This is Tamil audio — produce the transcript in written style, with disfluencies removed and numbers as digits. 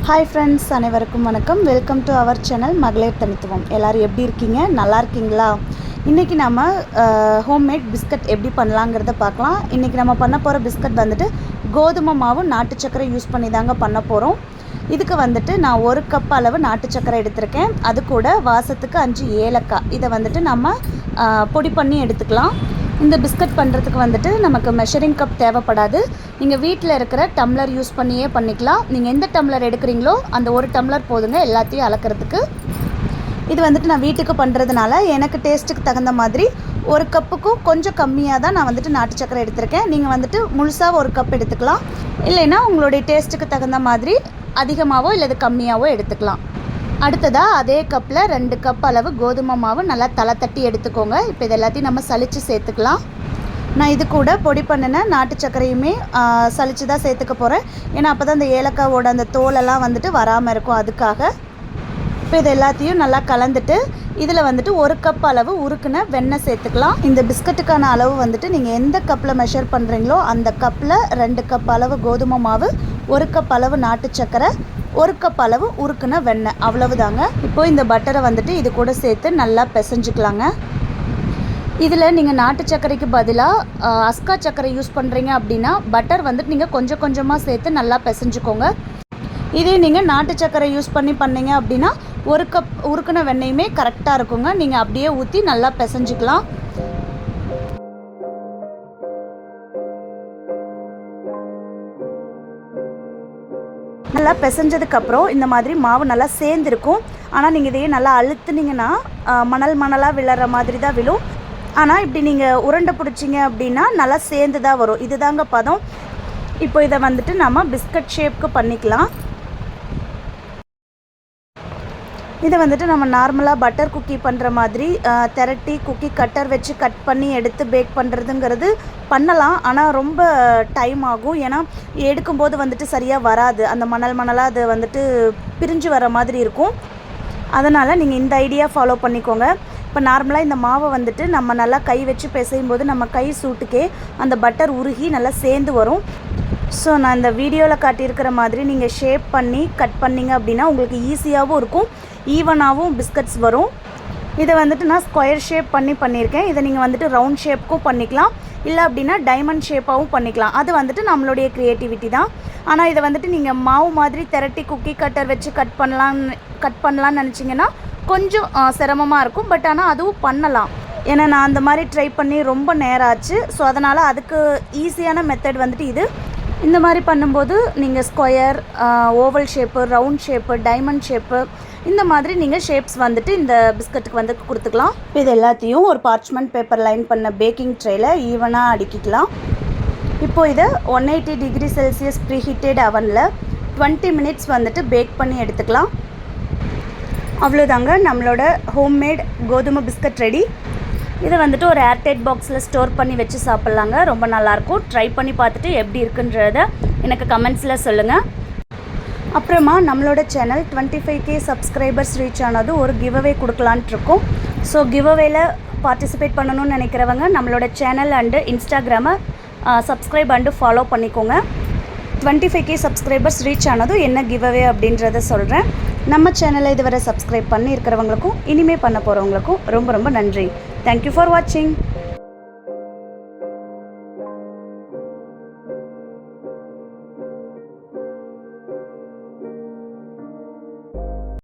ஹாய் ஃப்ரெண்ட்ஸ், அனைவருக்கும் வணக்கம். வெல்கம் டு அவர் சேனல் மகளிர் தனித்துவம். எல்லோரும் எப்படி இருக்கீங்க? நல்லா இருக்கீங்களா? இன்றைக்கி நம்ம ஹோம்மேட் பிஸ்கட் எப்படி பண்ணலாங்கிறத பார்க்கலாம். இன்றைக்கி நம்ம பண்ண போகிற பிஸ்கட் வந்துட்டு கோதுமை மாவு நாட்டு சர்க்கரை யூஸ் பண்ணி தாங்க பண்ண போகிறோம். இதுக்கு வந்துட்டு நான் 1 கப் அளவு நாட்டு சர்க்கரை எடுத்திருக்கேன். அது கூட வாசத்துக்கு 5 ஏலக்காய் இதை வந்துட்டு நம்ம பொடி பண்ணி எடுத்துக்கலாம். இந்த பிஸ்கட் பண்ணுறதுக்கு வந்துட்டு நமக்கு மெஷரிங் கப் தேவைப்படாது. நீங்கள் வீட்டில் இருக்கிற டம்ளர் யூஸ் பண்ணியே பண்ணிக்கலாம். நீங்கள் எந்த டம்ளர் எடுக்கிறீங்களோ அந்த 1 டம்ளர் போதுங்க எல்லாத்தையும் அளக்கிறதுக்கு. இது வந்துட்டு நான் வீட்டுக்கு பண்ணுறதுனால எனக்கு டேஸ்ட்டுக்கு தகுந்த மாதிரி 1 கப்புக்கும் கொஞ்சம் கம்மியாக தான் நான் வந்துட்டு நாட்டு சர்க்கரை எடுத்திருக்கேன். நீங்கள் வந்துட்டு முழுசாக 1 கப் எடுத்துக்கலாம். இல்லைன்னா உங்களுடைய டேஸ்ட்டுக்கு தகுந்த மாதிரி அதிகமாகவோ இல்லை கம்மியாகவோ எடுத்துக்கலாம். அடுத்ததாக அதே கப்பில் 2 கப் அளவு கோதுமை மாவு நல்லா தலை தட்டி எடுத்துக்கோங்க. இப்போ இது எல்லாத்தையும் நம்ம சலித்து சேர்த்துக்கலாம். நான் இது கூட பொடி பண்ணின நாட்டு சர்க்கரையுமே சலித்து தான் சேர்த்துக்க போகிறேன். ஏன்னா அப்போ தான் அந்த ஏலக்காவோட அந்த தோலெல்லாம் வந்துட்டு வராமல் இருக்கும், அதுக்காக. இப்போ இது எல்லாத்தையும் நல்லா கலந்துட்டு இதில் வந்துட்டு 1 கப் அளவு உருக்குன வெண்ணெய் சேர்த்துக்கலாம். இந்த பிஸ்கட்டுக்கான அளவு வந்துட்டு நீங்கள் எந்த கப்பில் மெஷர் பண்ணுறீங்களோ அந்த கப்பில் 2 கப் அளவு கோதுமை மாவு, 1 கப் அளவு நாட்டு சர்க்கரை, 1 கப் அளவு உருக்குன வெண்ணெய், அவ்வளவுதாங்க. இப்போது இந்த பட்டரை வந்துட்டு இது கூட சேர்த்து நல்லா பிசைஞ்சிக்கலாங்க. இதில் நீங்கள் நாட்டு சர்க்கரைக்கு பதிலாக அஸ்கா சர்க்கரை யூஸ் பண்ணுறீங்க அப்படின்னா பட்டர் வந்துட்டு நீங்கள் கொஞ்சம் கொஞ்சமாக சேர்த்து நல்லா பிசைஞ்சிக்கோங்க. இதே நீங்கள் நாட்டு சர்க்கரை யூஸ் பண்ணீங்க அப்படின்னா 1 கப் உருக்குன வெண்ணெயுமே கரெக்டாக இருக்குங்க. நீங்கள் அப்படியே ஊற்றி நல்லா பிசைஞ்சிக்கலாம். நல்லா பிசைஞ்சதுக்கப்புறம் இந்த மாதிரி மாவு நல்லா சேர்ந்துருக்கும். ஆனால் நீங்கள் இதையே நல்லா அழுத்துனீங்கன்னா மணலாக விழுற மாதிரி தான் விழும். ஆனால் இப்படி நீங்கள் உருண்டை பிடிச்சிங்க அப்படின்னா நல்லா சேர்ந்து தான் வரும். இதுதாங்க பதம். இப்போ இதை வந்துட்டு நம்ம பிஸ்கட் ஷேப்க்கு பண்ணிக்கலாம். இதை வந்துட்டு நம்ம நார்மலாக பட்டர் குக்கி பண்ணுற மாதிரி திரட்டி குக்கி கட்டர் வச்சு கட் பண்ணி எடுத்து பேக் பண்ணுறதுங்கிறது பண்ணலாம். ஆனால் ரொம்ப டைம் ஆகும். ஏன்னா எடுக்கும்போது வந்துட்டு சரியாக வராது. அந்த மணலாக அது வந்துட்டு பிரிஞ்சு வர மாதிரி இருக்கும். அதனால் நீங்கள் இந்த ஐடியா ஃபாலோ பண்ணிக்கோங்க. இப்போ நார்மலாக இந்த மாவை வந்துட்டு நம்ம நல்லா கை வச்சு பிசையும் போது நம்ம கை சூட்டுக்கே அந்த பட்டர் உருகி நல்லா சேர்ந்து வரும். ஸோ நான் இந்த வீடியோவில் காட்டியிருக்கிற மாதிரி நீங்கள் ஷேப் பண்ணி கட் பண்ணிங்க அப்படின்னா உங்களுக்கு ஈஸியாகவும் இருக்கும், ஈவனாகவும் பிஸ்கட்ஸ் வரும். இதை வந்துட்டு நான் ஸ்கொயர் ஷேப் பண்ணியிருக்கேன். இதை நீங்கள் வந்துட்டு ரவுண்ட் ஷேப்புக்கும் பண்ணிக்கலாம், இல்லை அப்படின்னா டைமண்ட் ஷேப்பாகவும் பண்ணிக்கலாம். அது வந்துட்டு நம்மளுடைய க்ரியேட்டிவிட்டி தான். ஆனால் இதை வந்துட்டு நீங்கள் மாவு மாதிரி திரட்டி குக்கி கட்டர் வச்சு கட் பண்ணலான்னு நினச்சிங்கன்னா கொஞ்சம் சிரமமாக இருக்கும். பட் ஆனால் அதுவும் பண்ணலாம். ஏன்னா நான் அந்த மாதிரி ட்ரை பண்ணி ரொம்ப நேரம் ஆச்சு. ஸோ அதனால் அதுக்கு ஈஸியான மெத்தட் வந்துட்டு இது. இந்த மாதிரி பண்ணும்போது நீங்கள் square, oval shape, round shape, diamond shape, இந்த மாதிரி நீங்கள் ஷேப்ஸ் வந்துட்டு இந்த பிஸ்கட்டுக்கு வந்து கொடுத்துக்கலாம். இது எல்லாத்தையும் ஒரு பார்ச்மெண்ட் பேப்பர் லைன் பண்ண பேக்கிங் ட்ரேயில் ஈவனாக அடுக்கிக்கலாம். இப்போது இதை 180 டிகிரி செல்சியஸ் ப்ரீஹீட்டட் அவனில் 20 மினிட்ஸ் வந்துட்டு பேக் பண்ணி எடுத்துக்கலாம். அவ்வளோதாங்க, நம்மளோட ஹோம்மேட் கோதுமை பிஸ்கட் ரெடி. இதை வந்துட்டு ஒரு ஏர்டைட் பாக்ஸில் ஸ்டோர் பண்ணி வச்சு சாப்பிட்லாங்க. ரொம்ப நல்லாயிருக்கும். ட்ரை பண்ணி பார்த்துட்டு எப்படி இருக்குன்றத எனக்கு கமெண்ட்ஸில் சொல்லுங்கள். அப்புறமா நம்மளோட சேனல் 25K சப்ஸ்கிரைபர்ஸ் ரீச் ஆனது ஒரு கிவ்அவே கொடுக்கலான்ட்ருக்கோம். ஸோ கிவ்அவேல பார்ட்டிசிபேட் பண்ணணும்னு நினைக்கிறவங்க நம்மளோட சேனல் அண்டு இன்ஸ்டாகிராமை சப்ஸ்கிரைப் அண்டு ஃபாலோ பண்ணிக்கோங்க. 25K சப்ஸ்கிரைபர்ஸ் ரீச் ஆனதும் என்ன கிவ்அவே அப்படின்றத சொல்கிறேன். நம்ம சேனலை இதுவரை சப்ஸ்கிரைப் பண்ணி இருக்கிறவங்களுக்கும் இனிமேல் பண்ண போகிறவங்களுக்கும் ரொம்ப ரொம்ப நன்றி. தேங்க்யூ ஃபார் வாட்சிங்.